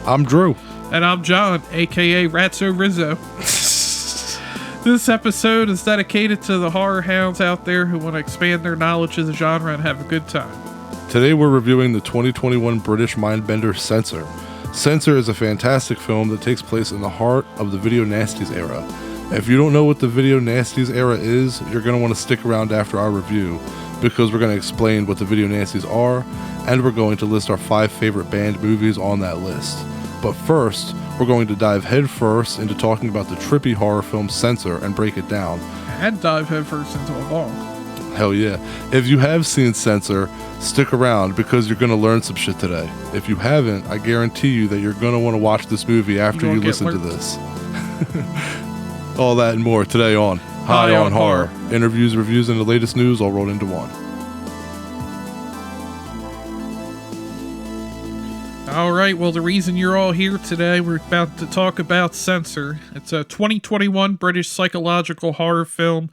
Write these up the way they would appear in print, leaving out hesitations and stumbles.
I'm Drew. And I'm John, aka Ratso Rizzo. This episode is dedicated to the horror hounds out there who want to expand their knowledge of the genre and have a good time. Today we're reviewing the 2021 British mindbender Censor. Censor is a fantastic film that takes place in the heart of the video nasties era. If you don't know what the video nasties era is, you're going to want to stick around after our review, because we're going to explain what the video nasties are, and we're going to list our 5 favorite banned movies on that list. But first, we're going to dive headfirst into talking about the trippy horror film Censor and break it down. And dive headfirst into a ball. Hell yeah. If you have seen Censor, stick around because you're going to learn some shit today. If you haven't, I guarantee you that you're going to want to watch this movie after you listen to this. All that and more today on High on Horror. Interviews, reviews, and the latest news all rolled into one. All right, well, the reason you're all here today, we're about to talk about Censor. It's a 2021 British psychological horror film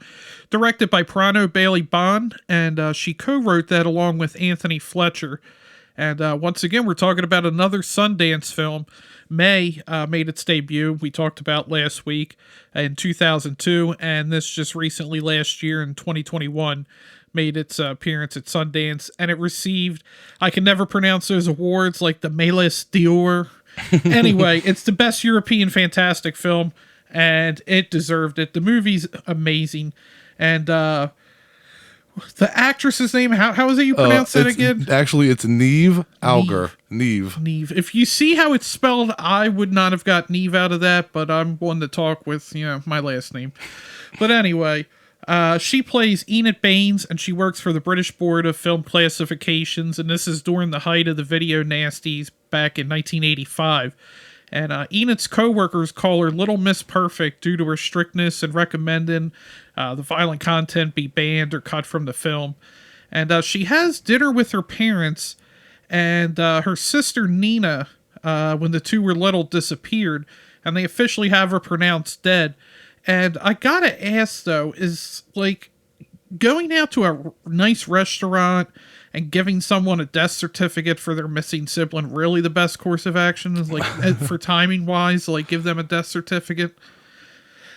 directed by Prano Bailey-Bond, and she co-wrote that along with Anthony Fletcher. And once again, we're talking about another Sundance film. May made its debut, we talked about last week, in 2002, and this just recently last year in 2021 made its appearance at Sundance, and it received, I can never pronounce those awards, like the Médaille d'Or. Anyway, it's the best European fantastic film, and it deserved it. The movie's amazing, and the actress's name, how is it you pronounce it again? Actually, it's Neve Alger. Neve. If you see how it's spelled, I would not have got Neve out of that, but I'm one to talk with, my last name. But anyway, she plays Enid Baines, and she works for the British Board of Film Classifications, and this is during the height of the video nasties back in 1985. And Enid's co-workers call her Little Miss Perfect due to her strictness and recommending the violent content be banned or cut from the film. And she has dinner with her parents, and her sister Nina, when the two were little, disappeared, and they officially have her pronounced dead. And I gotta ask, though, is, like, going out to a nice restaurant and giving someone a death certificate for their missing sibling really the best course of action? Is, like, for timing-wise, like, give them a death certificate?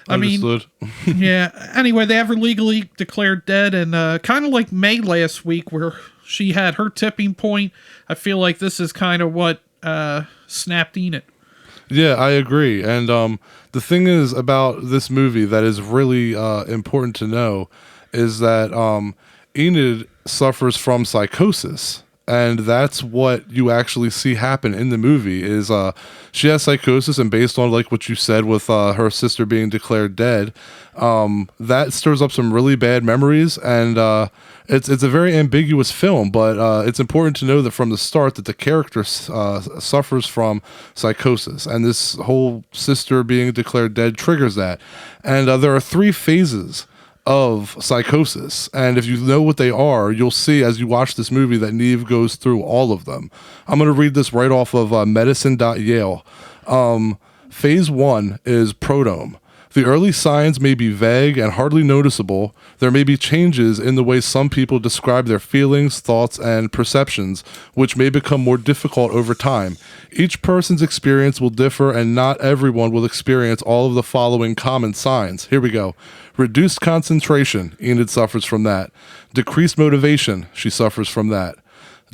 Understood. Yeah. Anyway, they have her legally declared dead, and kind of like May last week, where she had her tipping point, I feel like this is kind of what snapped Enid. Yeah, I agree. And the thing is about this movie that is really important to know is that Enid suffers from psychosis. And that's what you actually see happen in the movie is she has psychosis, and based on like what you said with her sister being declared dead, that stirs up some really bad memories, and it's a very ambiguous film, but it's important to know that from the start that the character suffers from psychosis, and this whole sister being declared dead triggers that. And there are 3 phases of psychosis, and if you know what they are, you'll see as you watch this movie that Neve goes through all of them. I'm going to read this right off of medicine.yale. Phase 1 is prodrome. The early signs may be vague and hardly noticeable. There may be changes in the way some people describe their feelings, thoughts, and perceptions, which may become more difficult over time. Each person's experience will differ, and not everyone will experience all of the following common signs. Here we go. Reduced concentration, Enid suffers from that. Decreased motivation, she suffers from that.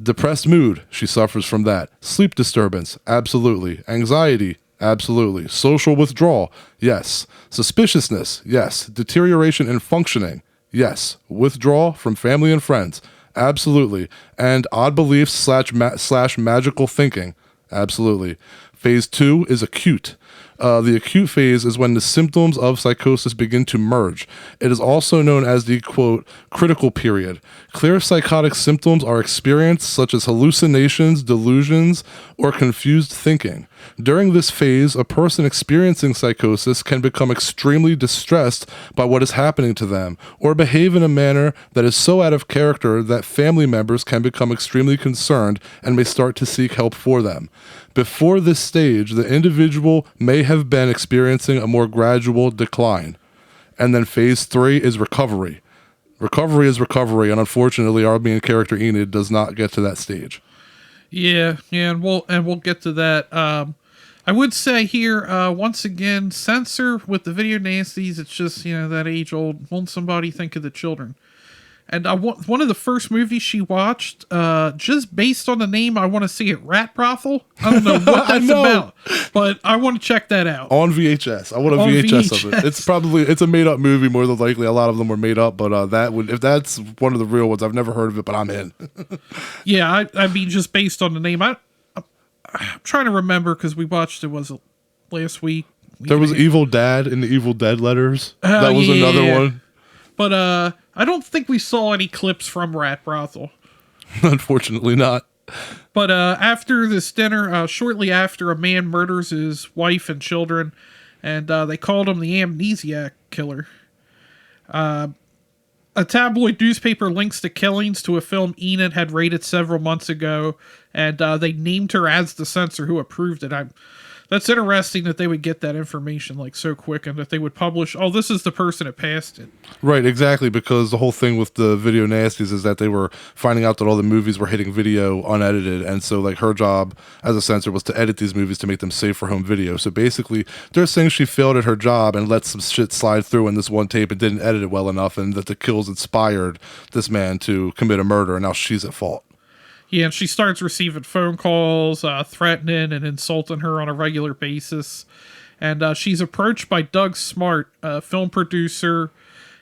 Depressed mood, she suffers from that. Sleep disturbance, absolutely. Anxiety, absolutely. Social withdrawal, yes. Suspiciousness, yes. Deterioration in functioning, yes. Withdrawal from family and friends, absolutely. And odd beliefs slash magical thinking, absolutely. Phase 2 is acute. The acute phase is when the symptoms of psychosis begin to merge. It is also known as the, quote, critical period. Clear psychotic symptoms are experienced, such as hallucinations, delusions, or confused thinking. During this phase, a person experiencing psychosis can become extremely distressed by what is happening to them, or behave in a manner that is so out of character that family members can become extremely concerned and may start to seek help for them. Before this stage, the individual may have been experiencing a more gradual decline. And then phase 3 is recovery. Recovery is recovery, and unfortunately, our main character Enid does not get to that stage. Yeah, and we'll get to that. I would say here, once again, censor with the video nasties. It's just, that age old. Won't somebody think of the children? And one of the first movies she watched, just based on the name, I want to see it. Rat Brothel. I don't know what that's about, but I want to check that out on VHS. I want a VHS of it. It's a made up movie more than likely. A lot of them were made up, but if that's one of the real ones, I've never heard of it, but I'm in. Yeah, I mean, just based on the name, I'm trying to remember because we watched it last week. There was Evil Dad in the Evil Dead letters. That was another one. But I don't think we saw any clips from Rat Brothel. Unfortunately not. But after this dinner, shortly after, a man murders his wife and children, and they called him the amnesiac killer. A tabloid newspaper links the killings to a film Enid had rated several months ago, and they named her as the censor who approved it. That's interesting that they would get that information so quick, and that they would publish, oh, this is the person that passed it. Right, exactly, because the whole thing with the video nasties is that they were finding out that all the movies were hitting video unedited, and so her job as a censor was to edit these movies to make them safe for home video. So basically, they're saying she failed at her job and let some shit slide through in this one tape and didn't edit it well enough, and that the kills inspired this man to commit a murder, and now she's at fault. Yeah, and she starts receiving phone calls, threatening and insulting her on a regular basis. And she's approached by Doug Smart, a film producer,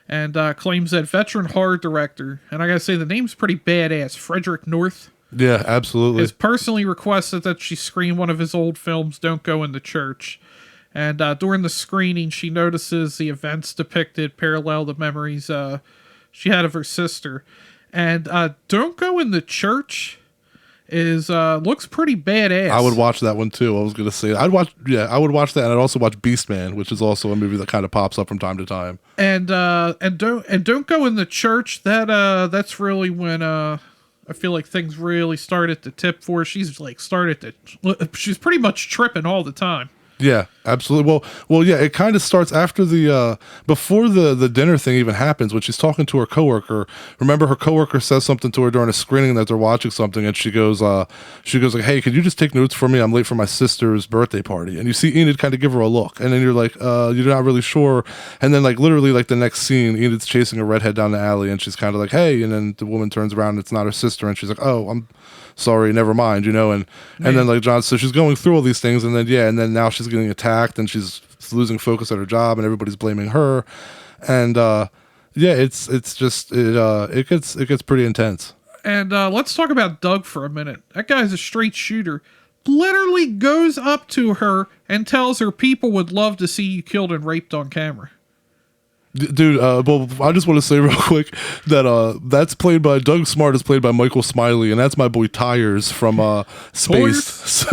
and claims that veteran horror director, and I gotta say, the name's pretty badass, Frederick North. Yeah, absolutely. Has personally requested that she screen one of his old films, Don't Go in the Church. And during the screening, she notices the events depicted parallel the memories she had of her sister. And Don't Go in the Church looks pretty badass. I would watch that one too. I was gonna say I would watch that, and I'd also watch Beastman, which is also a movie that kind of pops up from time to time. And Don't Go in the Church. That's really when I feel like things really started to tip for her. She's pretty much tripping all the time. Yeah, absolutely. Well, yeah. It kind of starts after before the dinner thing even happens, when she's talking to her coworker. Remember, her coworker says something to her during a screening that they're watching something, and she goes like, "Hey, could you just take notes for me? I'm late for my sister's birthday party." And you see Enid kind of give her a look, and then you're like, "You're not really sure." And then literally the next scene, Enid's chasing a redhead down the alley, and she's kind of like, "Hey," and then the woman turns around, and it's not her sister, and she's like, "Oh, I'm sorry, never mind," and then John, so she's going through all these things, and then now she's getting attacked, and she's losing focus at her job, and everybody's blaming her, and it gets pretty intense. And let's talk about Doug for a minute. That guy's a straight shooter. Literally goes up to her and tells her people would love to see you killed and raped on camera. Dude, well, I just want to say real quick that that's played by Doug Smart, is played by Michael Smiley, and that's my boy Tires from Space,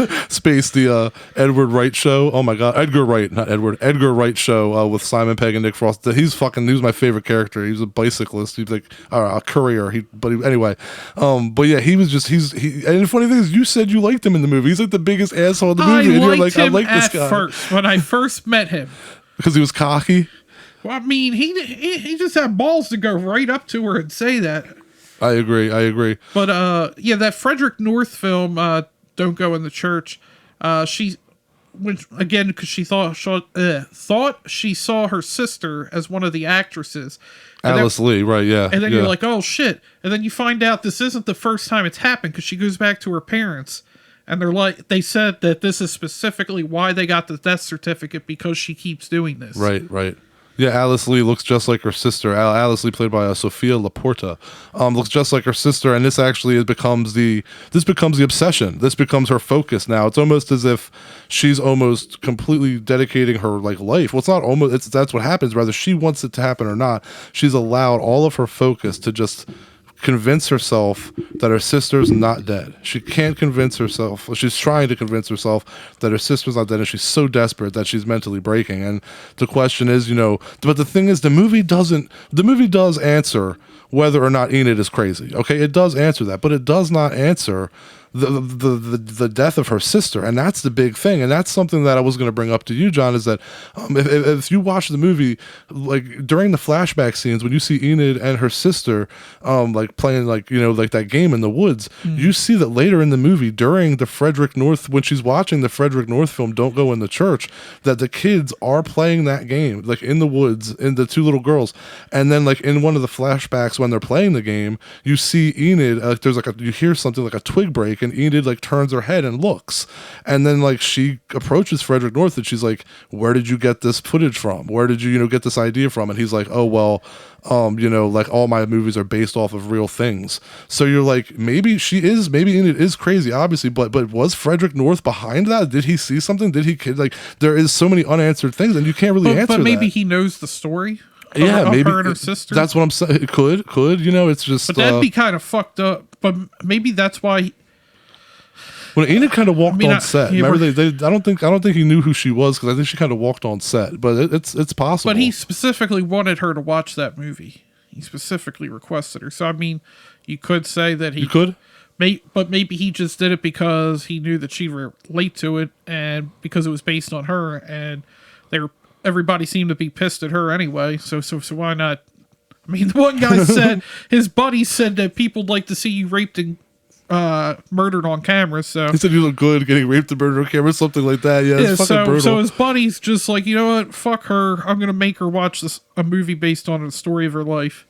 the Edward Wright show. Oh my God, Edgar Wright show with Simon Pegg and Nick Frost. He was my favorite character. He was a bicyclist. He was like a courier. Anyway, but yeah, and the funny thing is, you said you liked him in the movie. He's like the biggest asshole in the movie, and you're like, I like this guy. First, when I first met him, because he was cocky. Well, I mean, he just had balls to go right up to her and say that. I agree. But that Frederick North film, Don't Go in the Church, because she thought she saw her sister as one of the actresses. Alice Lee, right? Yeah. And then you're like, oh shit! And then you find out this isn't the first time it's happened, because she goes back to her parents, and they said that this is specifically why they got the death certificate, because she keeps doing this. Right. Yeah, Alice Lee looks just like her sister. Alice Lee, played by Sophia Laporta, looks just like her sister, and this actually becomes the obsession. This becomes her focus now. It's almost as if she's almost completely dedicating her life. Well, it's not almost. That's what happens. Whether she wants it to happen or not, she's allowed all of her focus to just convince herself that her sister's not dead. She can't convince herself. She's trying to convince herself that her sister's not dead, and she's so desperate that she's mentally breaking. And the question is, but the thing is, the movie does answer whether or not Enid is crazy. Okay, it does answer that, but it does not answer the death of her sister, and that's the big thing, and that's something that I was going to bring up to you, John, is that if you watch the movie, like during the flashback scenes when you see Enid and her sister like playing like like that game in the woods, you see that later in the movie during the Frederick North, when she's watching the Frederick North film Don't Go in the Church, that the kids are playing that game like in the woods, in the two little girls, and then like in one of the flashbacks when they're playing the game, you see Enid, there's like you hear something like a twig break, and Enid like turns her head and looks, and then like she approaches Frederick North and she's like, where did you get this footage from? Where did you get this idea from? And he's like, oh well, like all my movies are based off of real things. So you're like, maybe Enid is crazy, obviously, but was Frederick North behind that? Did he see something? Did he like, there is so many unanswered things and you can't really answer but maybe that. He knows the story. Yeah, maybe her and her sister. That's what I'm saying. It could, it's just. But that'd be kind of fucked up. But maybe that's why. When Enid kind of walked on set, yeah, remember I don't think he knew who she was, because I think she kind of walked on set. But it's possible. But he specifically wanted her to watch that movie. He specifically requested her. So I mean, you could say that he could. But maybe he just did it because he knew that she'd relate to it, and because it was based on her, and everybody seemed to be pissed at her anyway. So why not? I mean, the one guy said, his buddy said that people'd like to see you raped and murdered on camera. So he said you look good getting raped and murdered on camera, something like that. Yeah, it's fucking brutal. So his buddy's just like, you know what? Fuck her. I'm gonna make her watch a movie based on the story of her life.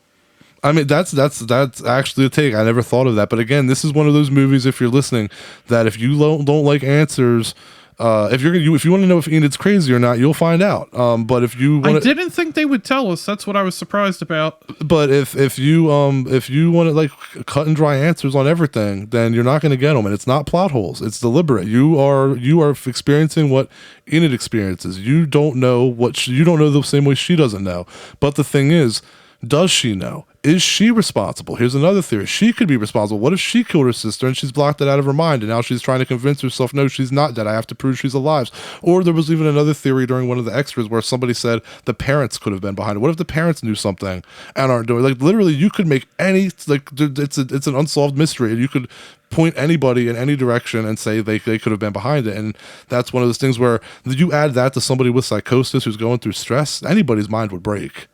I mean, that's actually a take. I never thought of that. But again, this is one of those movies, if you're listening, that if you don't like answers, if you want to know if Enid's crazy or not, you'll find out. But if you want, I didn't think they would tell us. That's what I was surprised about. But if you want to like cut and dry answers on everything, then you're not going to get them, and it's not plot holes. It's deliberate. You are experiencing what Enid experiences. You don't know you don't know the same way she doesn't know. But the thing is, does she know? Is she responsible? Here's another theory. She could be responsible. What if she killed her sister and she's blocked it out of her mind, and now she's trying to convince herself, no, she's not dead. I have to prove she's alive. Or there was even another theory during one of the extras where somebody said the parents could have been behind it. What if the parents knew something and aren't doing it? Like, literally, you could make any, like, it's an unsolved mystery, and you could point anybody in any direction and say they could have been behind it. And that's one of those things where you add that to somebody with psychosis who's going through stress, anybody's mind would break.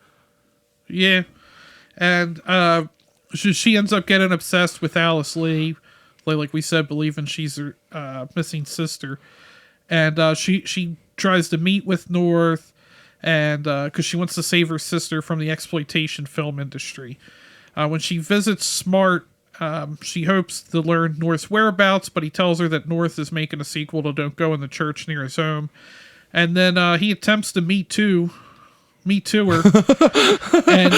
Yeah. And she ends up getting obsessed with Alice Lee, like we said, believing she's her missing sister. And she tries to meet with North, and because she wants to save her sister from the exploitation film industry. When she visits Smart, she hopes to learn North's whereabouts, but he tells her that North is making a sequel to Don't Go in the Church near his home. And then he attempts to Me Too her. And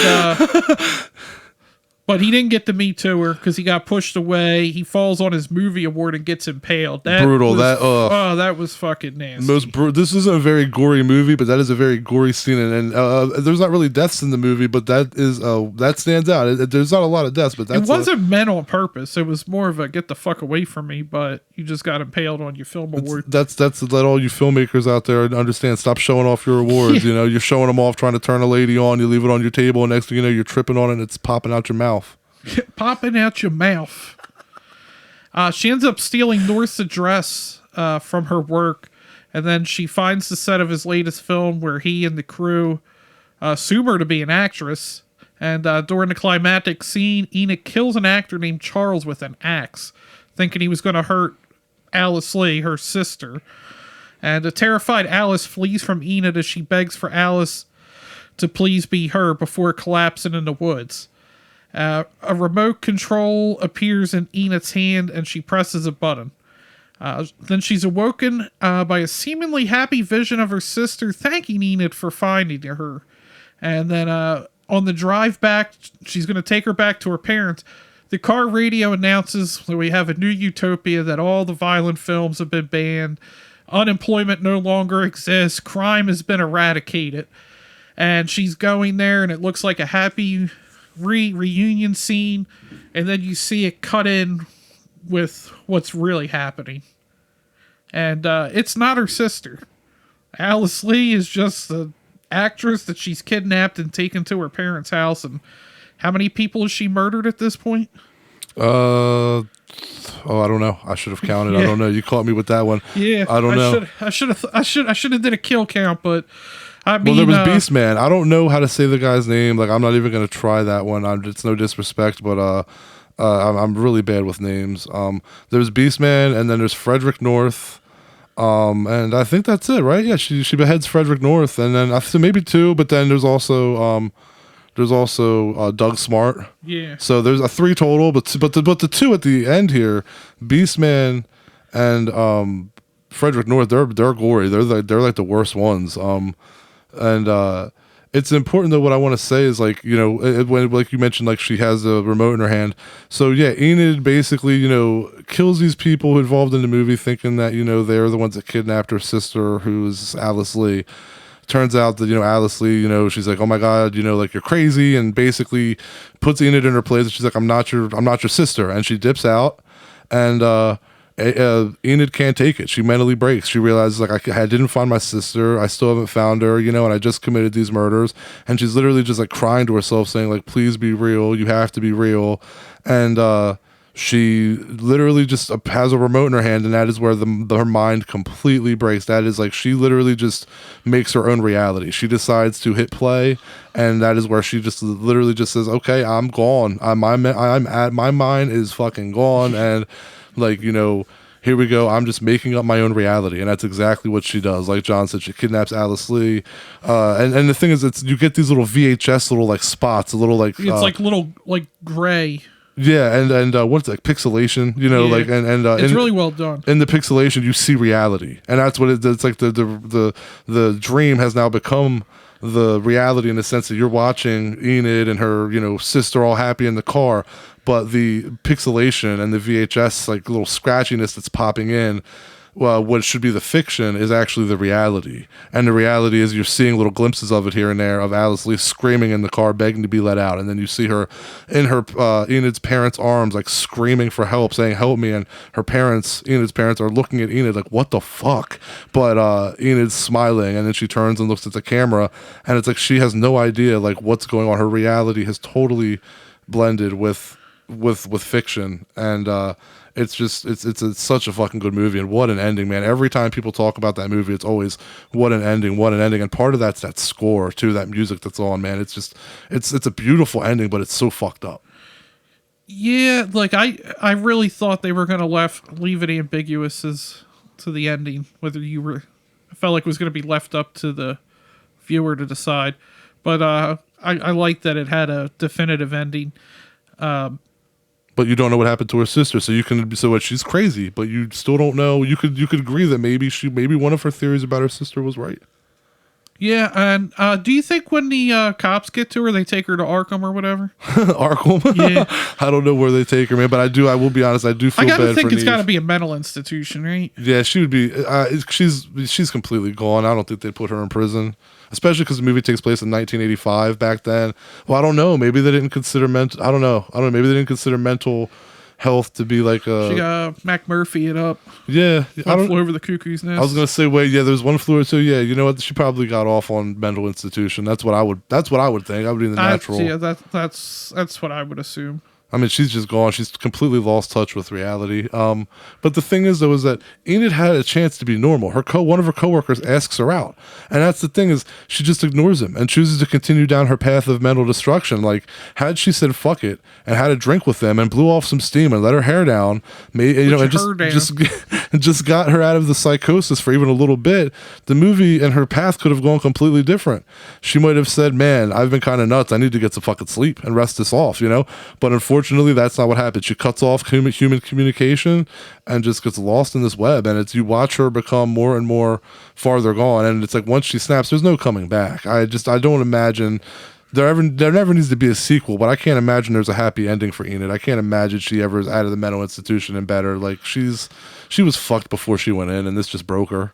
but he didn't get to Me Too her because he got pushed away. He falls on his movie award and gets impaled. Brutal. That was fucking nasty. This isn't a very gory movie, but that is a very gory scene, and there's not really deaths in the movie, but that stands out. There's not a lot of deaths, but it wasn't meant on purpose. It was more of a get the fuck away from me, but you just got impaled on your film award. That's let all you filmmakers out there understand. Stop showing off your awards. Yeah. You're showing them off, trying to turn a lady on. You leave it on your table, and next thing you know, you're tripping on it, and it's popping out your mouth. Popping out your mouth. She ends up stealing North's address from her work, and then she finds the set of his latest film where he and the crew assume her to be an actress. And during the climactic scene, Enid kills an actor named Charles with an axe, thinking he was going to hurt Alice Lee, her sister. And a terrified Alice flees from Enid as she begs for Alice to please be her before collapsing in the woods. A remote control appears in Enid's hand, and she presses a button. Then she's awoken by a seemingly happy vision of her sister thanking Enid for finding her. And then on the drive back, she's going to take her back to her parents. The car radio announces that we have a new utopia, that all the violent films have been banned, unemployment no longer exists, crime has been eradicated. And she's going there, and it looks like a happy reunion scene, and then you see it cut in with what's really happening. And it's not her sister. Alice Lee is just the actress that she's kidnapped and taken to her parents' house. And how many people has she murdered at this point? Oh, I don't know. I should have counted. I Yeah. don't know. You caught me with that one. Yeah, I don't know. I should have did a kill count, but I Well, mean, there was Beastman. I don't know how to say the guy's name. Like, I'm not even gonna try that one. It's no disrespect, but I'm really bad with names. There's Beastman, and then there's Frederick North. And I think that's it, right? Yeah, she beheads Frederick North, and then I think maybe two, but then there's also Doug Smart. Yeah. So there's a three total, but the two at the end here, Beastman and Frederick North, they're gory. They're like the worst ones. And it's important though. What I want to say is, like, you know, when, like you mentioned, like she has a remote in her hand. So yeah, Enid basically, you know, kills these people involved in the movie, thinking that, you know, they're the ones that kidnapped her sister, who is Alice Lee. Turns out that, you know, Alice Lee, you know, she's like, oh my God, you know, like, you're crazy, and basically puts Enid in her place. And she's like, I'm not your sister. And she dips out, and Enid can't take it. She mentally breaks. She realizes, like, I didn't find my sister. I still haven't found her, you know, and I just committed these murders. And she's literally just like crying to herself, saying, like, please be real. You have to be real. And she literally just has a remote in her hand, and that is where her mind completely breaks. That is, like, she literally just makes her own reality. She decides to hit play, and that is where she just literally just says, okay, I'm gone. My mind is fucking gone, and, like, you know, here we go. I'm just making up my own reality, and that's exactly what she does. Like John said, she kidnaps Alice Lee, and the thing is, you get these little VHS little, like, spots, a little, like, it's like little, like, gray. Yeah, and what's like pixelation, you know, Yeah. like, and It's really well done. In the pixelation, you see reality, and that's what it's like. The dream has now become the reality, in the sense that you're watching Enid and her, you know, sister all happy in the car, but the pixelation and the VHS, like, little scratchiness that's popping in, well, what should be the fiction is actually the reality. And the reality is, you're seeing little glimpses of it here and there, of Alice Lee screaming in the car, begging to be let out. And then you see her in her Enid's parents' arms, like, screaming for help, saying, help me. And Enid's parents are looking at Enid like, what the fuck? But Enid's smiling, and then she turns and looks at the camera, and it's like she has no idea, like, what's going on. Her reality has totally blended with fiction. And it's just it's such a fucking good movie, and what an ending, man. Every time people talk about that movie, it's always what an ending. And part of that's that score too, that music that's on, man. It's just it's a beautiful ending, but it's so fucked up. Yeah, like, I really thought they were gonna leave it ambiguous as to the ending, whether I felt like it was gonna be left up to the viewer to decide. But I like that it had a definitive ending. But you don't know what happened to her sister, so she's crazy, but you still don't know. You could agree that maybe one of her theories about her sister was right. Yeah, and do you think when the cops get to her, they take her to Arkham or whatever? Arkham? Yeah. I don't know where they take her, man, but I will be honest, I do feel I bad for gotta think it's Neve. gotta be a mental institution, right? Yeah, she would be. She's completely gone. I don't think they'd put her in prison, especially because the movie takes place in 1985. Back then, well, I don't know. Maybe they didn't consider mental. I don't know. Maybe they didn't consider mental health to be like a. She got Mac Murphy it up. Yeah, Flew over the cuckoo's nest. I was gonna say, wait, yeah, there's one flew or two. Yeah, you know what? She probably got off on mental institution. That's what I would think. I would be the natural. Yeah, that's what I would assume. I mean, she's just gone. She's completely lost touch with reality. But the thing is, though, is that Enid had a chance to be normal. One of her coworkers asks her out, and that's the thing, is she just ignores him and chooses to continue down her path of mental destruction. Like, had she said fuck it and had a drink with them and blew off some steam and let her hair down, just got her out of the psychosis for even a little bit, the movie and her path could have gone completely different. She might have said, "Man, I've been kind of nuts. I need to get some fucking sleep and rest this off," you know. But unfortunately, that's not what happened. She cuts off human communication and just gets lost in this web. And you watch her become more and more farther gone. And it's like, once she snaps, there's no coming back. I don't imagine there never needs to be a sequel. But I can't imagine there's a happy ending for Enid. I can't imagine she ever is out of the mental institution and better. Like, she was fucked before she went in, and this just broke her.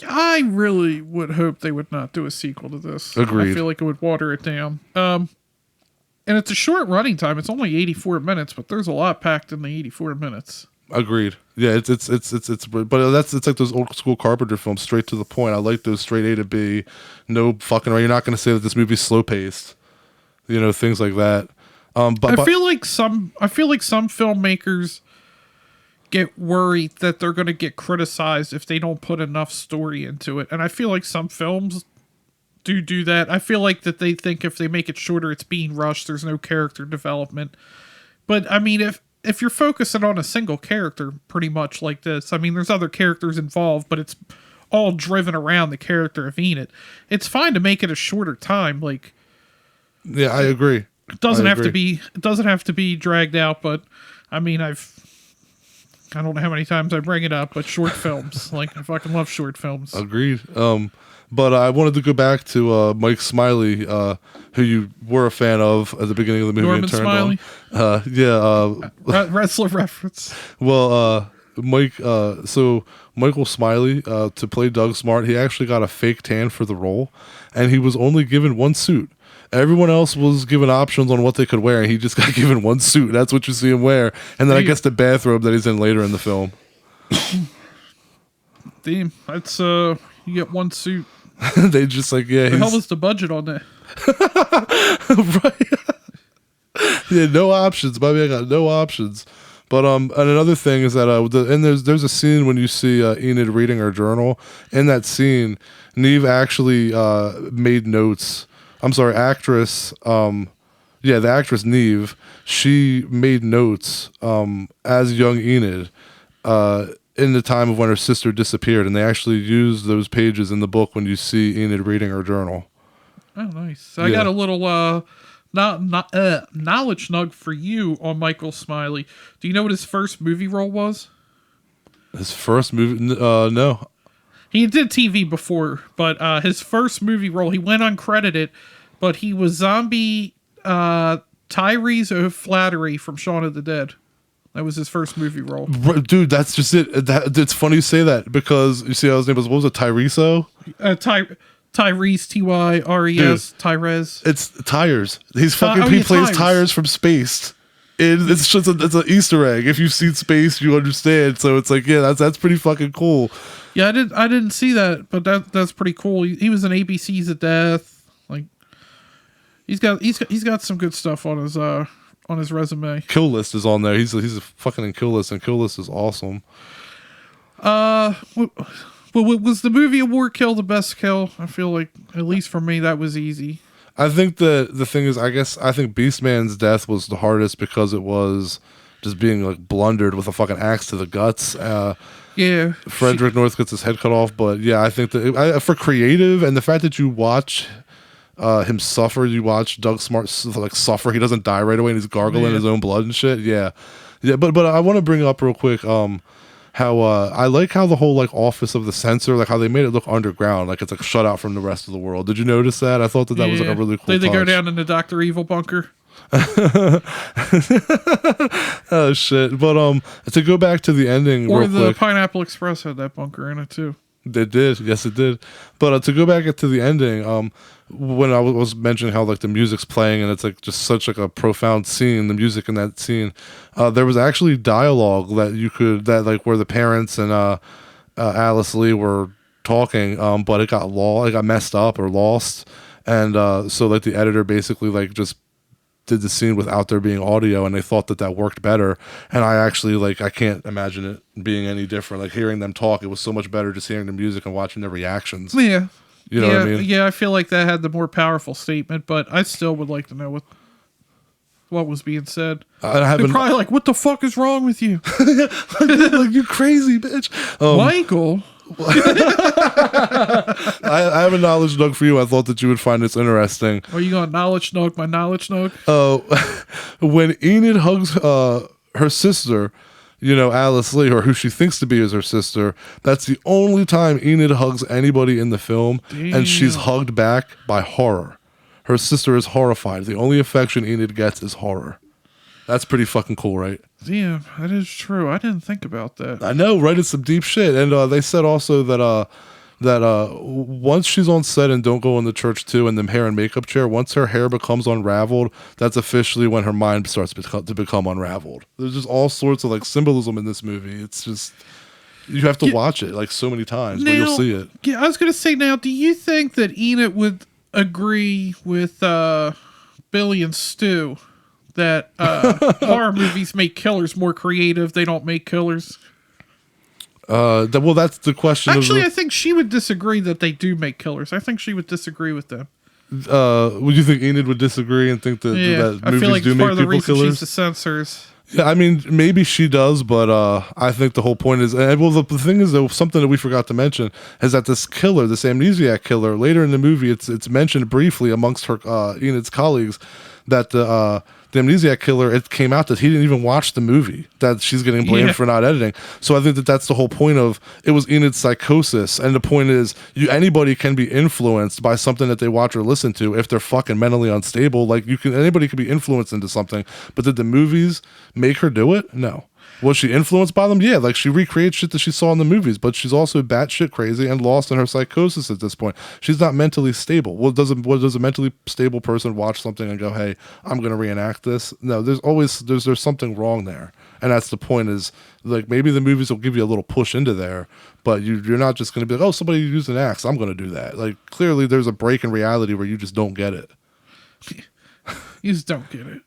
I really would hope they would not do a sequel to this. Agreed. I feel like it would water it down. And it's a short running time. It's only 84 minutes, but there's a lot packed in the 84 minutes. Agreed. Yeah, it's like those old school Carpenter films, straight to the point. I like those straight A to B, no fucking around. You're not going to say that this movie's slow paced, you know, things like that. But I feel like some filmmakers get worried that they're going to get criticized if they don't put enough story into it. And I feel like some films do that. I feel like that they think if they make it shorter, it's being rushed. There's no character development. But I mean, if you're focusing on a single character, pretty much like this, I mean, there's other characters involved, but it's all driven around the character of Enid. It's fine to make it a shorter time. Like, yeah, I agree. It doesn't have to be dragged out. But I mean, I don't know how many times I bring it up, but short films, like I fucking love short films. Agreed. But I wanted to go back to Mike Smiley, who you were a fan of at the beginning of the movie. Norman and turned Smiley? On. Wrestler reference. Well, so Michael Smiley, to play Doug Smart, he actually got a fake tan for the role, and he was only given one suit. Everyone else was given options on what they could wear, and he just got given one suit. That's what you see him wear. And then I guess the bathrobe that he's in later in the film. Damn, that's you get one suit. They just like, yeah. The hell was the budget on that? Right. Yeah, no options. Baby, I got no options. But and another thing is that and there's a scene when you see Enid reading her journal. In that scene, Neve actually made notes. I'm sorry, actress. The actress Neve. She made notes as young Enid. In the time of when her sister disappeared, and they actually used those pages in the book when you see Enid reading her journal. Oh, nice. I got a little knowledge nug for you on Michael Smiley. Do you know what his first movie role was? His first movie? No. He did TV before, but his first movie role, he went uncredited, but he was zombie Tyrese O'Flattery from Shaun of the Dead. That was his first movie role. Dude, that's just it. It's funny you say that because you see how his name was, what was it, Tyreso? Tyrese, Tyres, Tyrese. It's Tires. He plays Tires from Spaced. It's just it's an Easter egg. If you've seen Space, you understand. So it's like, yeah, that's pretty fucking cool. Yeah, I didn't see that, but that's pretty cool. He was in ABC's of Death. Like, he's got some good stuff on his resume. Kill List is on there. He's a fucking in Kill List, and Kill List is awesome. Was the movie award kill the best kill? I feel like, at least for me, that was easy. I think the thing is, I think Beastman's death was the hardest because it was just being like blundered with a fucking axe to the guts. Yeah. Frederick North gets his head cut off, but yeah, I think that for creative and the fact that you watch him suffer, you watch Doug Smart like suffer. He doesn't die right away, and he's gargling his own blood and shut. Yeah. But I want to bring up real quick how I like how the whole like office of the censor, like how they made it look underground, like it's like shut out from the rest of the world. Did you notice that? I thought that was like a really cool. Did they go down in the Dr. Evil bunker? Oh shit! But to go back to the ending, or real the quick, Pineapple Express had that bunker in it too. They did, yes, it did. But to go back to the ending, when I was mentioning how like the music's playing and it's like just such like a profound scene, the music in that scene, there was actually dialogue that like where the parents and Alice Lee were talking, but it got messed up or lost, and so like the editor basically like just did the scene without there being audio, and they thought that worked better. And I actually like I can't imagine it being any different. Like hearing them talk, it was so much better just hearing the music and watching their reactions. Yeah, you know what I mean? Yeah, I feel like that had the more powerful statement, but I still would like to know what was being said. They're probably like, "What the fuck is wrong with you? Like you crazy bitch, Michael." I have a knowledge nug for you. I thought that you would find this interesting. Are you going to knowledge nug my knowledge nug? When Enid hugs her sister, Alice Lee, or who she thinks to be is her sister, that's the only time Enid hugs anybody in the film. Damn. And she's hugged back by horror. Her sister is horrified. The only affection Enid gets is horror. That's pretty fucking cool, right? Damn, that is true. I didn't think about that. I know, right? It's some deep shit. And they said also that once she's on set and Don't Go in the Church too, and the hair and makeup chair, once her hair becomes unraveled, that's officially when her mind starts to become unraveled. There's just all sorts of like symbolism in this movie. It's just you have to watch it like so many times, but you'll see it. Yeah, I was gonna say now, do you think that Enid would agree with Billy and Stu that horror movies make killers more creative. They don't make killers. Well, that's the question. Actually, I think she would disagree that they do make killers. I think she would disagree with them. Would you think Enid would disagree and think that, that I movies feel like do part make of the people reason killers? she's the censors. Yeah, I mean, maybe she does, but I think the whole point is, well, the thing is, though, something that we forgot to mention is that this killer, this amnesiac killer, later in the movie, it's mentioned briefly amongst her Enid's colleagues that the amnesiac killer, it came out that he didn't even watch the movie, that she's getting blamed for not editing. So I think that that's the whole point of it was Enid's psychosis, and the point is, anybody can be influenced by something that they watch or listen to if they're fucking mentally unstable. Like anybody can be influenced into something, but did the movies make her do it? No. Was she influenced by them? Yeah, like she recreates shit that she saw in the movies, but she's also batshit crazy and lost in her psychosis at this point. She's not mentally stable. What does a mentally stable person watch something and go, "Hey, I'm going to reenact this"? No, there's something wrong there, and that's the point. Is like maybe the movies will give you a little push into there, but you're not just going to be like, "Oh, somebody used an axe, I'm going to do that." Like clearly, there's a break in reality where you just don't get it. You just don't get it.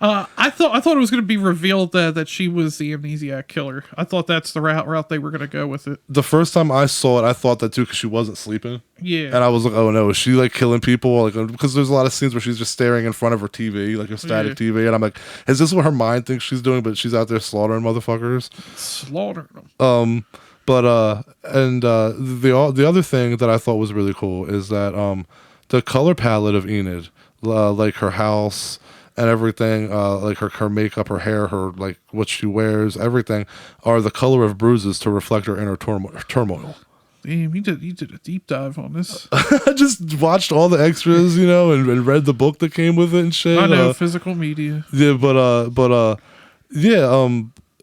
I thought it was going to be revealed that she was the amnesiac killer. I thought that's the route they were going to go with it. The first time I saw it, I thought that too because she wasn't sleeping. Yeah, and I was like, "Oh no, is she like killing people?" Like because there's a lot of scenes where she's just staring in front of her TV, like a static TV, and I'm like, "Is this what her mind thinks she's doing?" But she's out there slaughtering motherfuckers. Slaughtering them. The other thing that I thought was really cool is that the color palette of Enid, like her house and everything, like her makeup, her hair, her like what she wears, everything, are the color of bruises to reflect her inner turmoil. Damn, you did a deep dive on this. I just watched all the extras, and read the book that came with it and shit. I know, physical media. Yeah,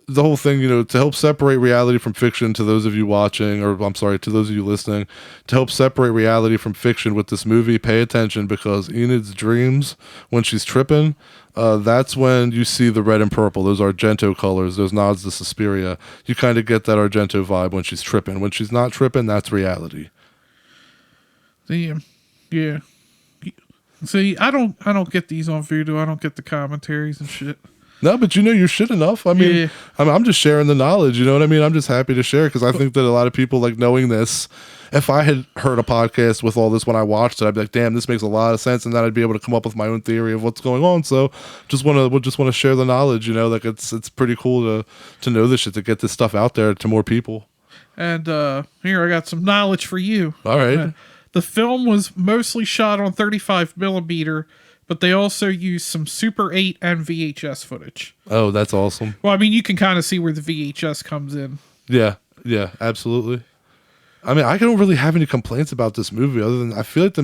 the whole thing, to help separate reality from fiction, to those of you watching, or I'm sorry, to those of you listening, to help separate reality from fiction with this movie, pay attention, because Enid's dreams, when she's tripping, that's when you see the red and purple, those Argento colors, those nods to Suspiria. You kind of get that Argento vibe when she's tripping. When she's not tripping, that's reality. Damn. Yeah. See, I don't get these on Voodoo. I don't get the commentaries and shit. No, but you're shit enough. I mean, Yeah. I'm just sharing the knowledge. You know what I mean? I'm just happy to share because I think that a lot of people like knowing this. If I had heard a podcast with all this when I watched it, I'd be like, "Damn, this makes a lot of sense," and then I'd be able to come up with my own theory of what's going on. So, just want to share the knowledge. Like it's pretty cool to know this shit, to get this stuff out there to more people. And here I got some knowledge for you. All right. The film was mostly shot on 35 millimeter, but they also used some Super 8 and VHS footage. Oh, that's awesome. Well, I mean, you can kind of see where the VHS comes in. Yeah, absolutely. I mean, I don't really have any complaints about this movie other than I feel like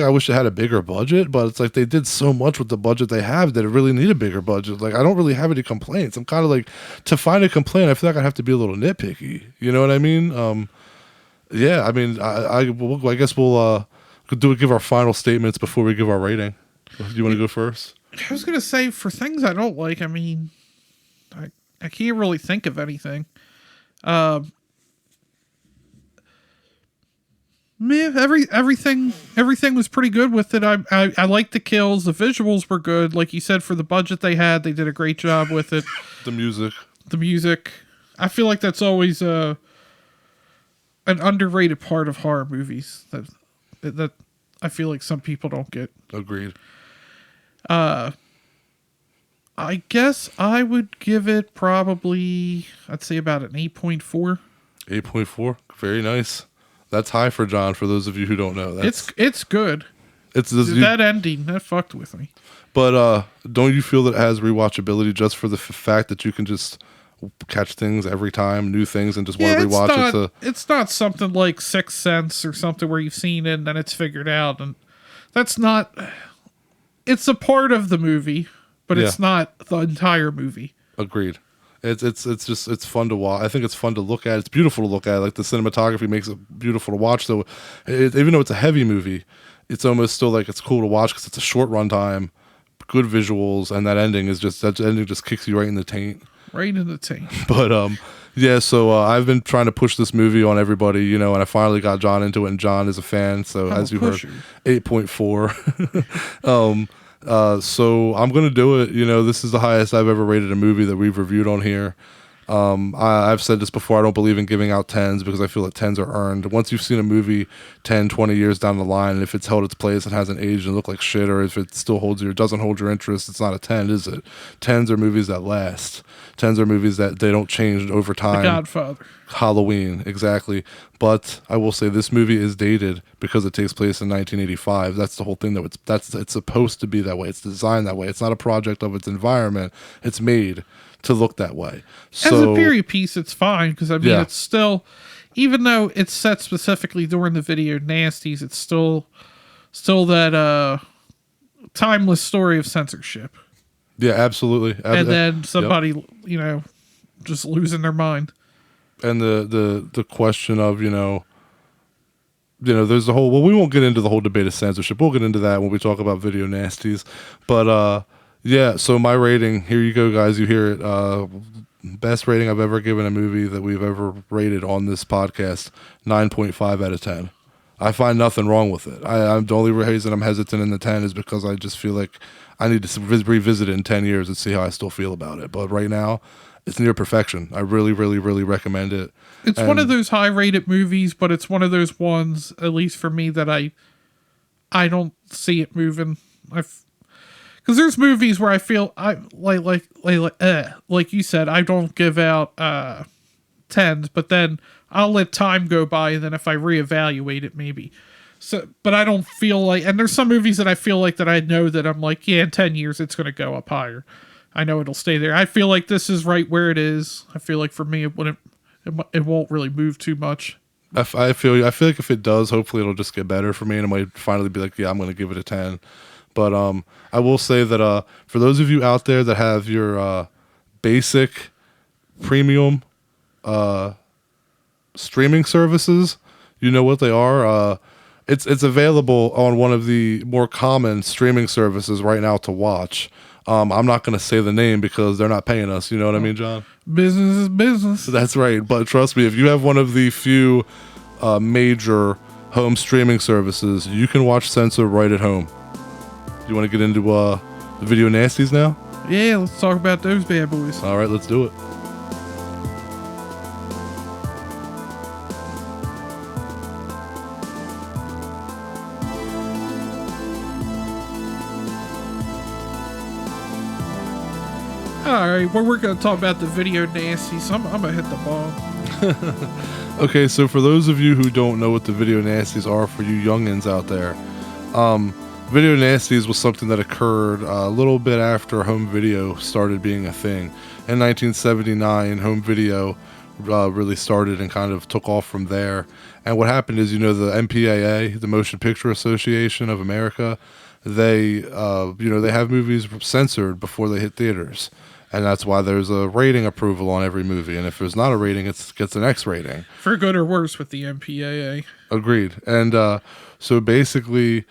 I wish it had a bigger budget, but it's like they did so much with the budget they have that it really need a bigger budget. Like, I don't really have any complaints. I'm kind of like, to find a complaint, I feel like I'd have to be a little nitpicky. You know what I mean? Yeah, I mean, I guess we'll give our final statements before we give our rating. Do you want to go first? I was going to say, for things I don't like, I mean, I can't really think of anything. Man, everything was pretty good with it. I liked the kills. The visuals were good. Like you said, for the budget they had, they did a great job with it. The music. I feel like that's always an underrated part of horror movies that I feel like some people don't get. Agreed. I guess I would give it probably, I'd say about an 8.4. 8.4. Very nice. That's high for John, for those of you who don't know. It's good. That ending, that fucked with me. But don't you feel that it has rewatchability just for the fact that you can just catch things every time, new things, and just want to rewatch it? It's not something like Sixth Sense or something where you've seen it and then it's figured out. And that's not... It's a part of the movie, but it's not the entire movie. Agreed. It's fun to watch. I think it's fun to look at. It's beautiful to look at. Like the cinematography makes it beautiful to watch. So even though it's a heavy movie, it's almost still like it's cool to watch because it's a short run time, good visuals, and that ending just kicks you right in the taint. Right in the taint. But yeah. So I've been trying to push this movie on everybody, and I finally got John into it, and John is a fan. So as you heard, 8.4. So I'm gonna do it. This is the highest I've ever rated a movie that we've reviewed on here. I've said this before. I don't believe in giving out tens because I feel that tens are earned. Once you've seen a movie 10, 20 years down the line, and if it's held its place and hasn't aged and looked like shit, or if it still holds your doesn't hold your interest, it's not a 10, is it? Tens are movies that last. Tens are movies that they don't change over The time. Godfather. Halloween, exactly. But I will say this movie is dated because it takes place in 1985. That's the whole thing. It's supposed to be that way. It's designed that way. It's not a project of its environment. It's made to look that way. As a period piece, it's fine because I mean, Yeah. it's still, even though it's set specifically during the video nasties, it's still that timeless story of censorship, Yeah, absolutely. and then Yep. somebody just losing their mind. And the question of there's the whole, well, we won't get into the whole debate of censorship. We'll get into that when we talk about video nasties. But yeah, so my rating, here you go, guys. You hear it. Best rating I've ever given a movie that we've ever rated on this podcast, 9.5 out of 10. I find nothing wrong with it. I'm the only reason I'm hesitant in the 10 is because I just feel like I need to revisit it in 10 years and see how I still feel about it. But right now, it's near perfection. I really, really, really recommend it. It's one of those high rated movies, but it's one of those ones, at least for me, that I don't see it moving. Because there's movies where I feel I like you said, I don't give out tens, but then I'll let time go by, and then if I reevaluate it, maybe. So, but I don't feel like, and there's some movies that I feel like that I know that I'm like, yeah, in 10 years it's going to go up higher. I know it'll stay there. I feel like this is right where it is. I feel like for me, it won't really move too much. I feel like if it does, hopefully it'll just get better for me, and I might finally be like, yeah, I'm going to give it a 10. But I will say that for those of you out there that have your basic premium streaming services, you know what they are. It's available on one of the more common streaming services right now to watch. I'm not going to say the name because they're not paying us. You know what I mean, John? Business is business. That's right. But trust me, if you have one of the few major home streaming services, you can watch Censor right at home. You want to get into the video nasties now? Yeah, let's talk about those bad boys. All right, let's do it. All right, well, we're going to talk about the video nasties. I'm going to hit the ball. Okay, so for those of you who don't know what the video nasties are, for you youngins out there, video nasties was something that occurred a little bit after home video started being a thing. In 1979, home video really started and kind of took off from there. And what happened is, the MPAA, the Motion Picture Association of America, they have movies censored before they hit theaters. And that's why there's a rating approval on every movie. And if there's not a rating, it gets an X rating. For good or worse with the MPAA. Agreed. And so basically,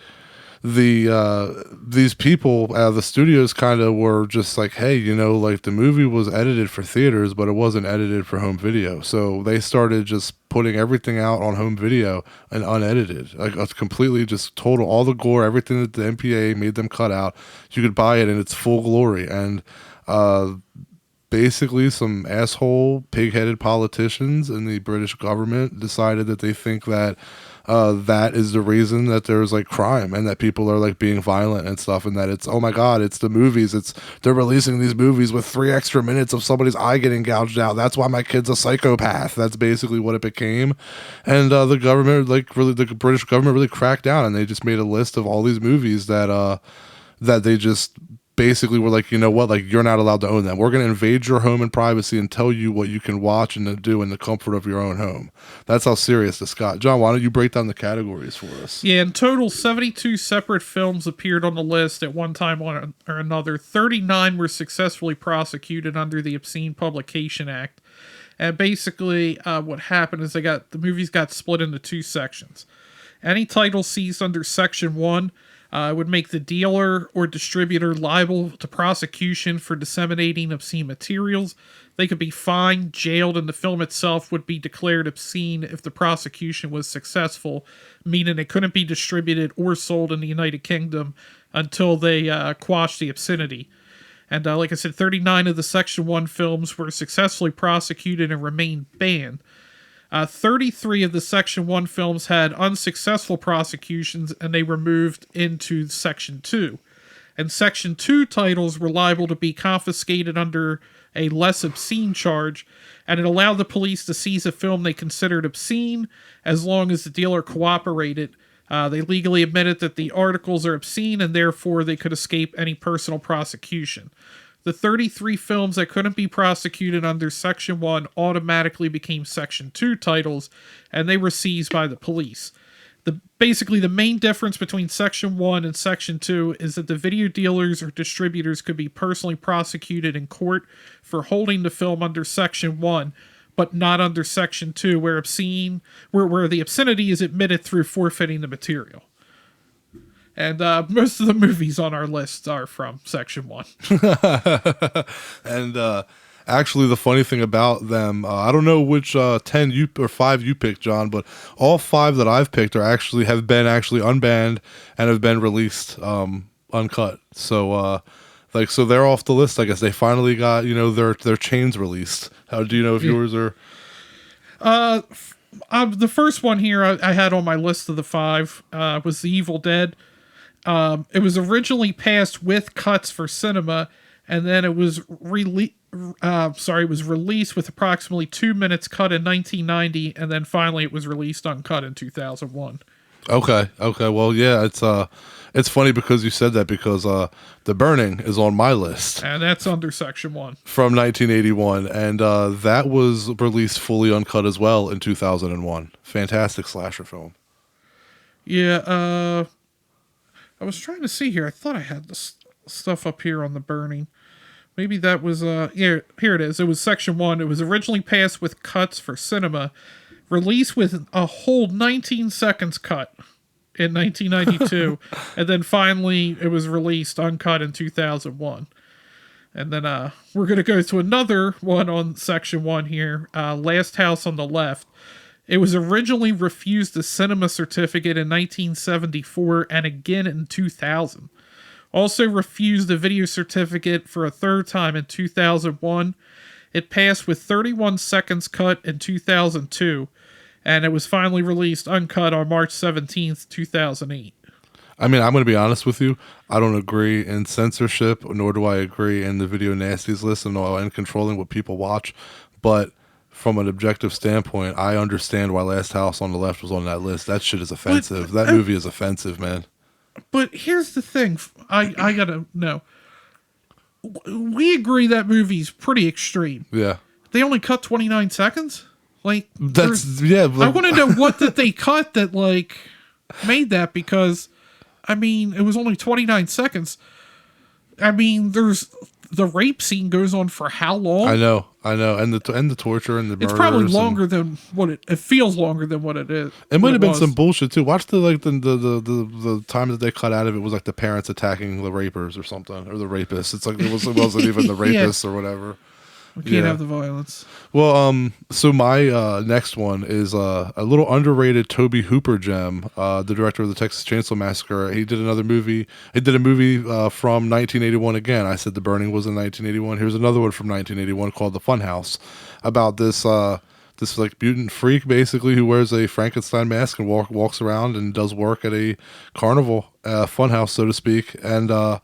these people the studios kind of were just like, hey, like the movie was edited for theaters, but it wasn't edited for home video. So they started just putting everything out on home video and unedited, like it's completely just total, all the gore, everything that the MPAA made them cut out. You could buy it in its full glory. And basically some asshole pig-headed politicians in the British government decided that they think that that is the reason that there's like crime and that people are like being violent and stuff, and that it's, oh my god, it's the movies, they're releasing these movies with 3 extra minutes of somebody's eye getting gouged out, that's why my kid's a psychopath. That's basically what it became. And the government, the British government really cracked down, and they just made a list of all these movies that they just basically were like, you know what, like you're not allowed to own them. We're going to invade your home and privacy and tell you what you can watch and do in the comfort of your own home. That's how serious this got. John, why don't you break down the categories for us? Yeah, in total, 72 separate films appeared on the list at one time or another. 39 were successfully prosecuted under the Obscene Publication Act. And basically, what happened is the movies got split into 2 sections. Any title seized under Section 1 would make the dealer or distributor liable to prosecution for disseminating obscene materials. They could be fined, jailed, and the film itself would be declared obscene if the prosecution was successful, meaning it couldn't be distributed or sold in the United Kingdom until they quashed the obscenity. And like I said, 39 of the Section 1 films were successfully prosecuted and remained banned. 33 of the Section 1 films had unsuccessful prosecutions, and they were moved into Section 2. And Section 2 titles were liable to be confiscated under a less obscene charge, and it allowed the police to seize a film they considered obscene as long as the dealer cooperated. They legally admitted that the articles are obscene, and therefore they could escape any personal prosecution. The 33 films that couldn't be prosecuted under Section 1 automatically became Section 2 titles, and they were seized by the police. Basically, the main difference between Section 1 and Section 2 is that the video dealers or distributors could be personally prosecuted in court for holding the film under Section 1, but not under Section 2, where the obscenity is admitted through forfeiting the material. And most of the movies on our list are from Section 1. And actually, the funny thing about them, I don't know which 10 you or 5 you picked, John, but all 5 that I've picked have been unbanned and have been released uncut. So so they're off the list. I guess they finally got their chains released. How do you know if yours are? The first one here I had on my list of the 5 was The Evil Dead. It was originally passed with cuts for cinema, and then it was released with approximately 2 minutes cut in 1990, and then finally it was released uncut in 2001. Okay. Well, yeah, it's funny because you said that, because The Burning is on my list. And that's under Section 1. From 1981, and that was released fully uncut as well in 2001. Fantastic slasher film. Yeah, I was trying to see here. I thought I had this stuff up here on The Burning. Maybe that was, here it is. It was Section 1. It was originally passed with cuts for cinema, released with a whole 19 seconds cut in 1992, and then finally it was released uncut in 2001. And then we're going to go to another one on Section 1 here, Last House on the Left. It was originally refused a cinema certificate in 1974 and again in 2000. Also refused a video certificate for a third time in 2001. It passed with 31 seconds cut in 2002, and it was finally released uncut on March 17th, 2008. I mean, I'm going to be honest with you. I don't agree in censorship, nor do I agree in the video nasties list and controlling what people watch. But from an objective standpoint, I understand why Last House on the Left was on that list. That shit is offensive. That movie is offensive, man. But here's the thing. I gotta know. We agree that movie's pretty extreme. Yeah. They only cut 29 seconds? Like, that's, yeah. I want to know what did they cut that, like, made that, because, I mean, it was only 29 seconds. I mean, the rape scene goes on for how long? I know, and the torture and the murders. It's probably longer than what it feels longer than what it is. It might have been some bullshit too. Watch the time that they cut out of it was like the parents attacking the rapers or something, or the rapists. It's like it wasn't even the rapists or whatever. We can't have the violence. Well, so my next one is a little underrated Tobe Hooper gem, the director of the Texas Chainsaw Massacre. He did another movie. He did a movie from 1981 again. I said The Burning was in 1981. Here's another one from 1981 called The Funhouse, about this like mutant freak basically who wears a Frankenstein mask and walks around and does work at a carnival, funhouse so to speak, and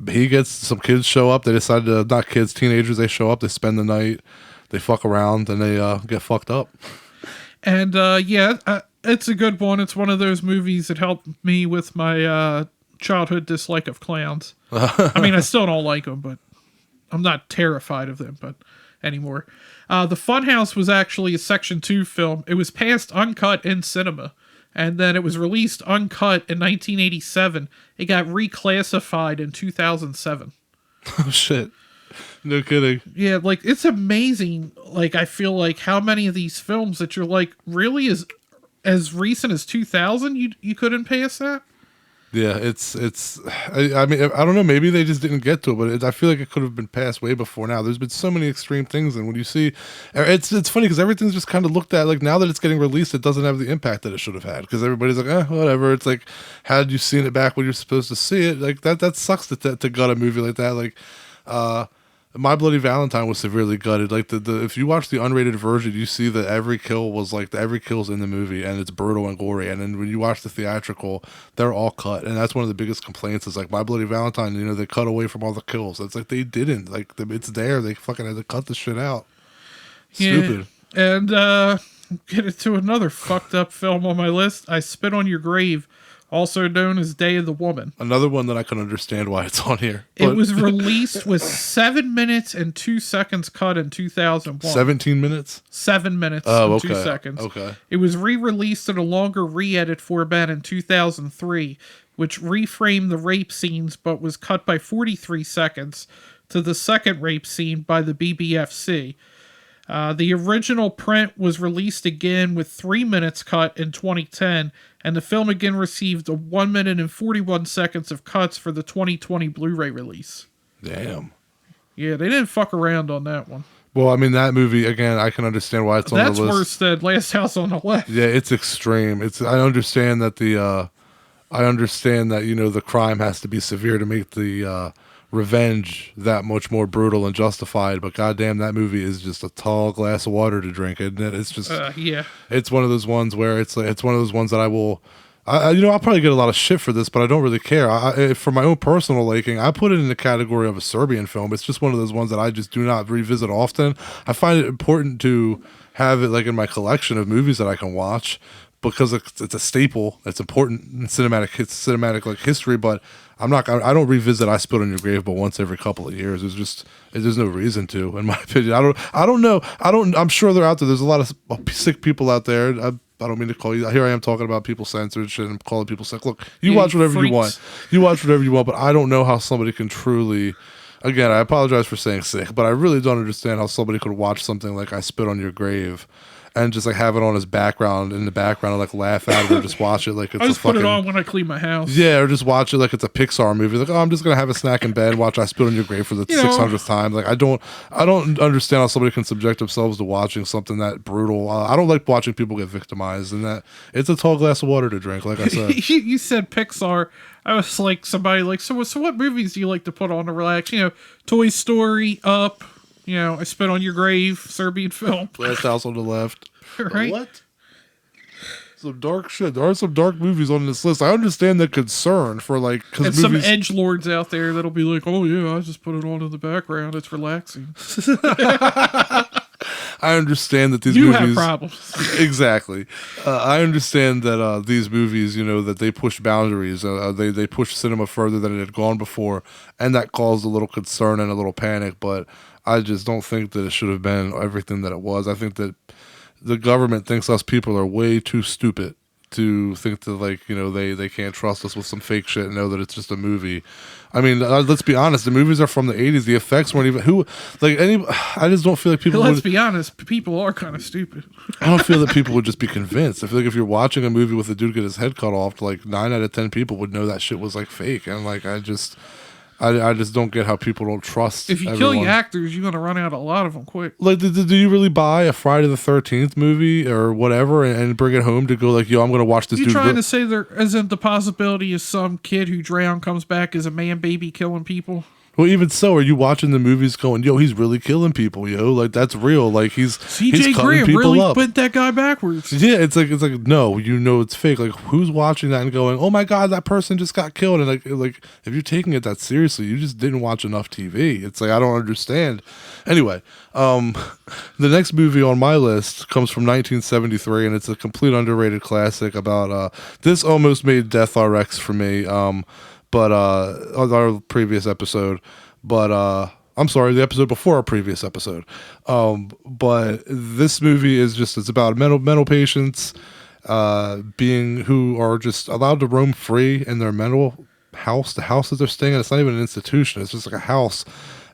he gets some kids show up. They decide to, not kids, teenagers. They show up. They spend the night. They fuck around and they get fucked up. And it's a good one. It's one of those movies that helped me with my childhood dislike of clowns. I mean, I still don't like them, but I'm not terrified of them. But anymore, The Funhouse was actually a Section 2 film. It was passed uncut in cinema. And then it was released uncut in 1987. It got reclassified in 2007. Oh, shit. No kidding. Yeah, like, it's amazing. Like, I feel like how many of these films that you're like, really, as recent as 2000, you couldn't pass that? Yeah, I mean, I don't know. Maybe they just didn't get to it, but I feel like it could have been passed way before now. There's been so many extreme things, and when you see, it's funny because everything's just kind of looked at like now that it's getting released, it doesn't have the impact that it should have had because everybody's like, whatever. It's like, had you seen it back when you're supposed to see it? Like that sucks to gut a movie like that. Like, My Bloody Valentine was severely gutted. Like the if you watch the unrated version, you see that every kill was like every kill's in the movie and it's brutal and gory. And then when you watch the theatrical, they're all cut. And that's one of the biggest complaints is like My Bloody Valentine. You know, they cut away from all the kills. It's like they didn't. Like it's there. They fucking had to cut the shit out. Stupid. Yeah. And get into another fucked up film on my list. I Spit on Your Grave, also known as Day of the Woman. Another one that I can understand why it's on here. It was released with 7 minutes and 2 seconds cut in 2001. 17 minutes? 7 minutes and 2 seconds. Okay. It was re-released in a longer re-edit format in 2003, which reframed the rape scenes but was cut by 43 seconds to the second rape scene by the BBFC. The original print was released again with 3 minutes cut in 2010, and the film again received a 1 minute and 41 seconds of cuts for the 2020 Blu-ray release. Damn. Yeah, they didn't fuck around on that one. Well, I mean, that movie, again, I can understand why it's on the list. That's worse than Last House on the Left. Yeah, it's extreme. I understand that you know, the crime has to be severe to make the revenge that much more brutal and justified, but goddamn, that movie is just a tall glass of water to drink, isn't it? It's just yeah. It's one of those ones where it's one of those ones that I'll probably get a lot of shit for this, but I don't really care. For my own personal liking, I put it in the category of a Serbian film. It's just one of those ones that I just do not revisit often. I find it important to have it like in my collection of movies that I can watch because it's a staple. It's important in cinematic like history, but I don't revisit I Spit on Your Grave but once every couple of years. There's no reason to, in my opinion. I don't know. I'm sure they're out there. There's a lot of sick people out there. I don't mean to call you. Here I am talking about people censored shit and calling people sick. Look, you watch whatever you want. You watch whatever you want, but I don't know how somebody can truly. Again, I apologize for saying sick, but I really don't understand how somebody could watch something like I Spit on Your Grave and just like have it on as background in the background and like laugh at it or just watch it like it's I just a fucking, put it on when I clean my house. Yeah, or just watch it like it's a Pixar movie. Like, I'm just gonna have a snack in bed, watch I Spit on Your Grave for the 600th time. Like, I don't understand how somebody can subject themselves to watching something that brutal. I don't like watching people get victimized, and that it's a tall glass of water to drink. Like I said, you said Pixar. I was like somebody like so what movies do you like to put on to relax? You know, Toy Story, Up. You know, I Spit on Your Grave, Serbian film. Last House on the Left. Right? What? Some dark shit. There are some dark movies on this list. I understand the concern for like and some edgelords out there that'll be like, "Oh yeah, I just put it on in the background. It's relaxing." I understand that these you movies have problems. Exactly. I understand that these movies, you know, that they push boundaries. They push cinema further than it had gone before, and that caused a little concern and a little panic. But I just don't think that it should have been everything that it was. I think that the government thinks us people are way too stupid to think that, like, you know, they can't trust us with some fake shit and know that it's just a movie. I mean, let's be honest. The movies are from the 80s. The effects weren't even I just don't feel like people. Let's be honest. People are kind of stupid. I don't feel that people would just be convinced. I feel like if you're watching a movie with a dude get his head cut off, like 9 out of 10 people would know that shit was like fake. And like I just don't get how people don't trust. If you everyone. kill your actors, you're gonna run out a lot of them quick. Like, do you really buy a Friday the 13th movie or whatever and bring it home to go like, yo, I'm gonna watch this? You dude. Trying to say there isn't the possibility of some kid who drowned comes back as a man baby killing people? Well, even so, are you watching the movies going, yo, he's really killing people, yo? Like, that's real. Like, he's CJ cutting Graham people really up. bent that guy backwards. Yeah, it's like no, you know it's fake. Like, who's watching that and going, oh my god, that person just got killed? And like if you're taking it that seriously, you just didn't watch enough TV. It's like I don't understand. Anyway, the next movie on my list comes from 1973, and it's a complete underrated classic about this almost made Death RX for me. But on our previous episode, but I'm sorry, the episode before our previous episode. But this movie is it's about mental patients being who are just allowed to roam free in their mental house, the house that they're staying in. It's not even an institution; it's just like a house,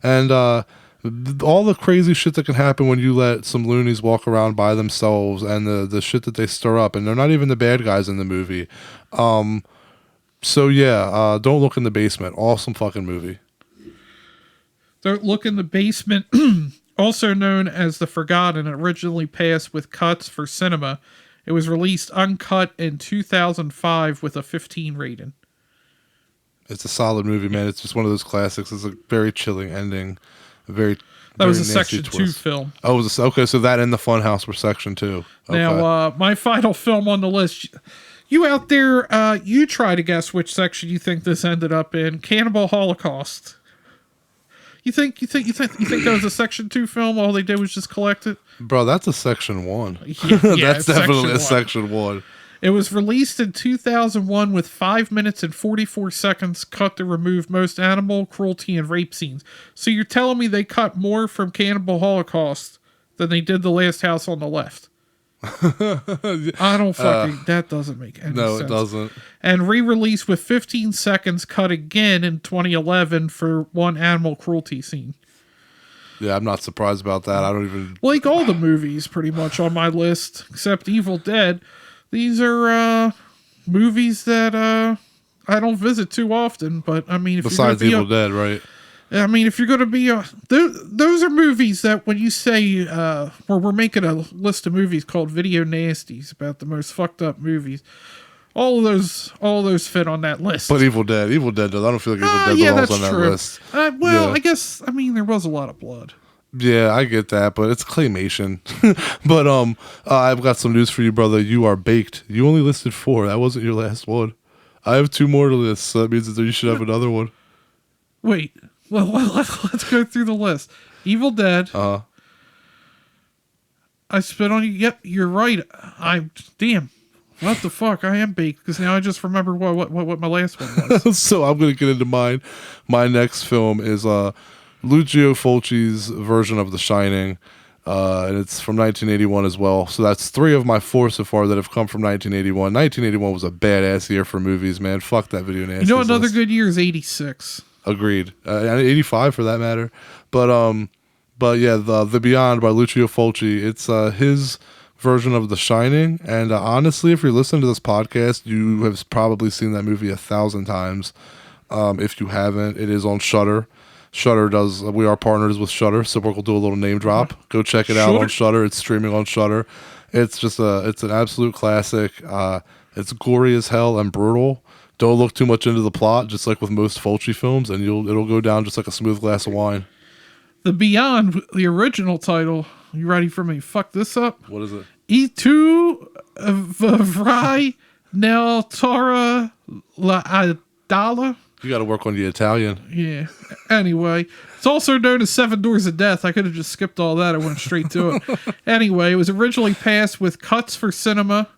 and all the crazy shit that can happen when you let some loonies walk around by themselves, and the shit that they stir up, and they're not even the bad guys in the movie. So yeah, Don't Look in the Basement. Awesome fucking movie. Don't Look in the Basement, also known as The Forgotten, originally passed with cuts for cinema. It was released uncut in 2005 with a 15 rating. It's a solid movie, man. It's just one of those classics. It's a very chilling ending. A very That was a nasty Section 2 twist. film. Oh, okay. So that and the Funhouse were Section 2. Okay. Now, my final film on the list. You out there, you try to guess which section you think this ended up in. Cannibal Holocaust. You think that was a Section 2 film? All they did was just collect it? Bro, that's a Section 1. Yeah, That's definitely a Section Section 1. It was released in 2001 with 5 minutes and 44 seconds cut to remove most animal cruelty and rape scenes. So you're telling me they cut more from Cannibal Holocaust than they did The Last House on the Left? I don't fucking... that doesn't make any sense. No, it doesn't. And re-released with 15 seconds cut again in 2011 for one animal cruelty scene. Yeah, I'm not surprised about that. I don't even... Like all the movies pretty much on my list, except Evil Dead. These are movies that I don't visit too often, but I mean... Besides Evil Dead, right? I mean, if you're going to be... those are movies that when you say... where we're making a list of movies called Video Nasties about the most fucked up movies, all of those fit on that list. But Evil Dead does. I don't feel like Evil Dead belongs on that list. Well, yeah. I guess, I mean, there was a lot of blood. Yeah, I get that, but it's claymation. But I've got some news for you, brother. You are baked. You only listed 4. That wasn't your last one. I have 2 more to list, so that means that you should have another one. Wait. Well, let's go through the list. Evil Dead. I spit on you. Yep, you're right. Damn. What the fuck? I am baked because now I just remember what my last one was. So I'm gonna get into mine. My next film is Lucio Fulci's version of The Shining, and it's from 1981 as well. So that's 3 of my 4 so far that have come from 1981. 1981 was a badass year for movies, man. Fuck that Video Nasties. You know, another good year is 86. Agreed. 85 for that matter. But yeah, the Beyond by Lucio Fulci. It's his version of The Shining, and honestly, if you're listening to this podcast, you have probably seen that movie 1,000 times. If you haven't, it is on Shudder. We are partners with Shudder, so we'll do a little name drop. Go check it out on Shudder. It's streaming on Shudder. It's just it's an absolute classic. It's gory as hell and brutal. Don't look too much into the plot, just like with most Fulci films, and it'll go down just like a smooth glass of wine. The Beyond, the original title. You ready for me? Fuck this up. What is it? E tu vrai nel Torah la Adala. You got to work on the Italian. Yeah. Anyway, it's also known as 7 Doors of Death. I could have just skipped all that. I went straight to it. Anyway, it was originally passed with cuts for cinema.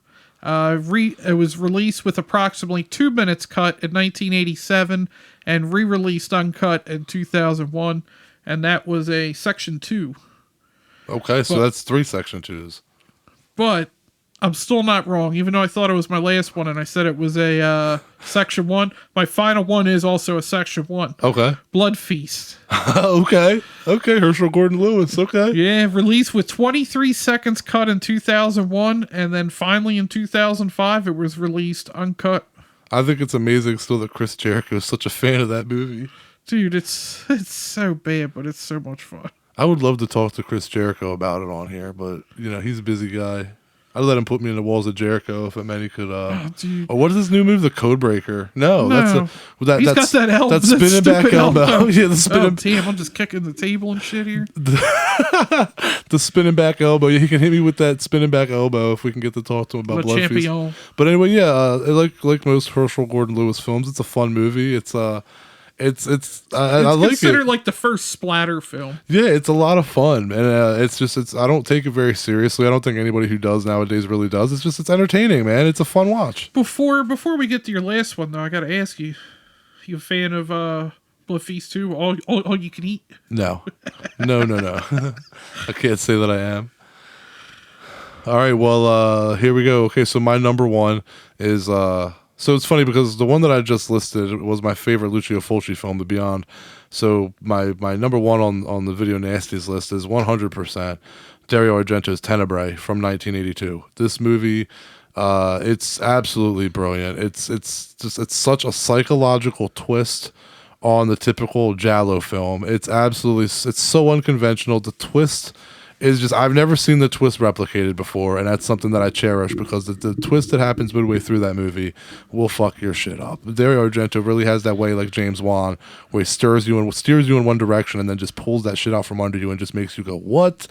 It was released with approximately 2 minutes cut in 1987 and re-released uncut in 2001. And that was a Section 2. Okay, so that's 3 Section 2s. But I'm still not wrong, even though I thought it was my last one and I said it was a Section 1. My final one is also a Section 1. Okay. Blood Feast. Okay, Herschel Gordon Lewis, okay. Yeah, released with 23 seconds cut in 2001, and then finally in 2005 it was released uncut. I think it's amazing still that Chris Jericho is such a fan of that movie. Dude, it's so bad, but it's so much fun. I would love to talk to Chris Jericho about it on here, but, he's a busy guy. I'd let him put me in the walls of Jericho if it meant he could. What is his new move? The Codebreaker. No. He's got that elbow. That spinning back elbow. Yeah, the spinning. Oh, damn, I'm just kicking the table and shit here. The spinning back elbow. Yeah, he can hit me with that spinning back elbow if we can get to talk to him about Blood Feast. But anyway, yeah, like most Herschel Gordon Lewis films, it's a fun movie. I like it. Considered like the first splatter film. Yeah, it's a lot of fun, and I don't take it very seriously. I don't think anybody who does nowadays really does. It's entertaining, man. It's a fun watch. Before we get to your last one, though, I got to ask you: you a fan of Blood Feast 2? All you can eat? No. I can't say that I am. All right, well, here we go. Okay, so my number 1 is so it's funny because the one that I just listed was my favorite Lucio Fulci film, The Beyond. So my number 1 on the Video Nasties list is 100% Dario Argento's Tenebrae from 1982. This movie It's absolutely brilliant. It's such a psychological twist on the typical Giallo film. It's so unconventional. The twist is just, I've never seen the twist replicated before, and that's something that I cherish, because the twist that happens midway through that movie will fuck your shit up. Dario Argento really has that way, like James Wan, where he steers you in one direction and then just pulls that shit out from under you and just makes you go, what?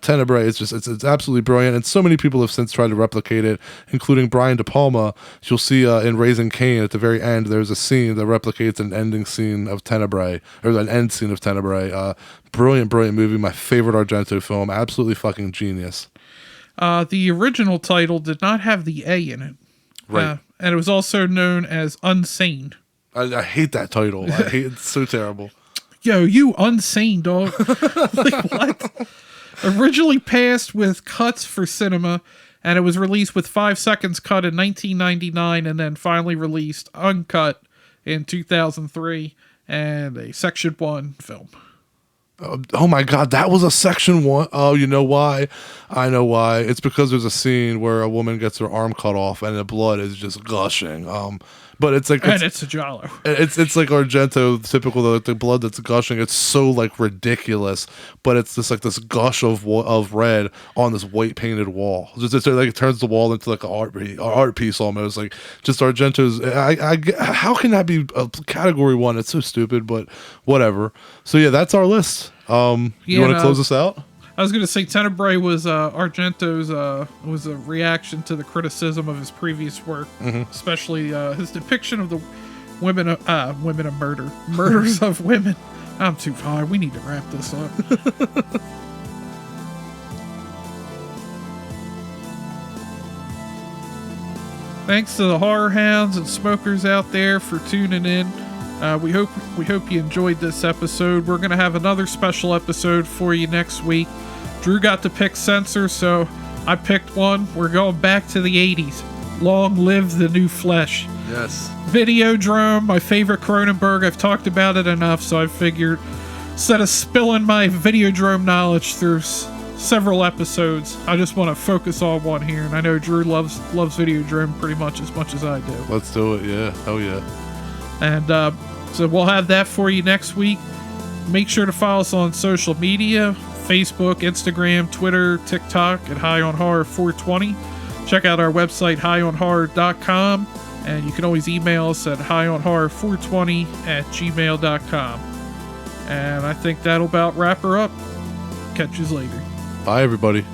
Tenebrae is just, it's absolutely brilliant, and so many people have since tried to replicate it, including Brian De Palma. You'll see in Raising Cain at the very end, there's a scene that replicates an ending scene of Tenebrae, or an end scene of Tenebrae. Brilliant movie. My favorite Argento film. Absolutely fucking genius. The original title did not have the A in it. Right. And it was also known as Unsane. I hate that title. I hate it's so terrible. Yo, you Unsane, dog. Like, what? Originally passed with cuts for cinema, and it was released with 5 seconds cut in 1999, and then finally released uncut in 2003, and a Section 1 film. Oh my god, that was a Section 1. Oh, you know why? I know why. It's because there's a scene where a woman gets her arm cut off and the blood is just gushing. But it's like, it's a Giallo. It's like Argento, typical, the blood that's gushing. It's so like ridiculous, but it's just like this gush of red on this white painted wall. It's like it turns the wall into like an art piece almost. Like just Argento's. How can that be a category 1? It's so stupid, but whatever. So yeah, that's our list. You want to close us out? I was going to say Tenebrae was Argento's was a reaction to the criticism of his previous work, especially his depiction of the murders of women. I'm too high. We need to wrap this up. Thanks to the horror hounds and smokers out there for tuning in. We hope you enjoyed this episode. We're going to have another special episode for you next week. Drew got to pick Censor, so I picked one. We're going back to the 80s. Long live the new flesh. Yes. Videodrome, my favorite Cronenberg. I've talked about it enough, so I figured instead of spilling my Videodrome knowledge through several episodes, I just want to focus on one here. And I know Drew loves Videodrome pretty much as I do. Let's do it, yeah. Hell yeah. And so we'll have that for you next week. Make sure to follow us on social media. Facebook, Instagram, Twitter, TikTok at High on Horror 420. Check out our website, highonhorror.com, and you can always email us at highonhorror420@gmail.com. And I think that'll about wrap her up. Catch you later. Bye, everybody.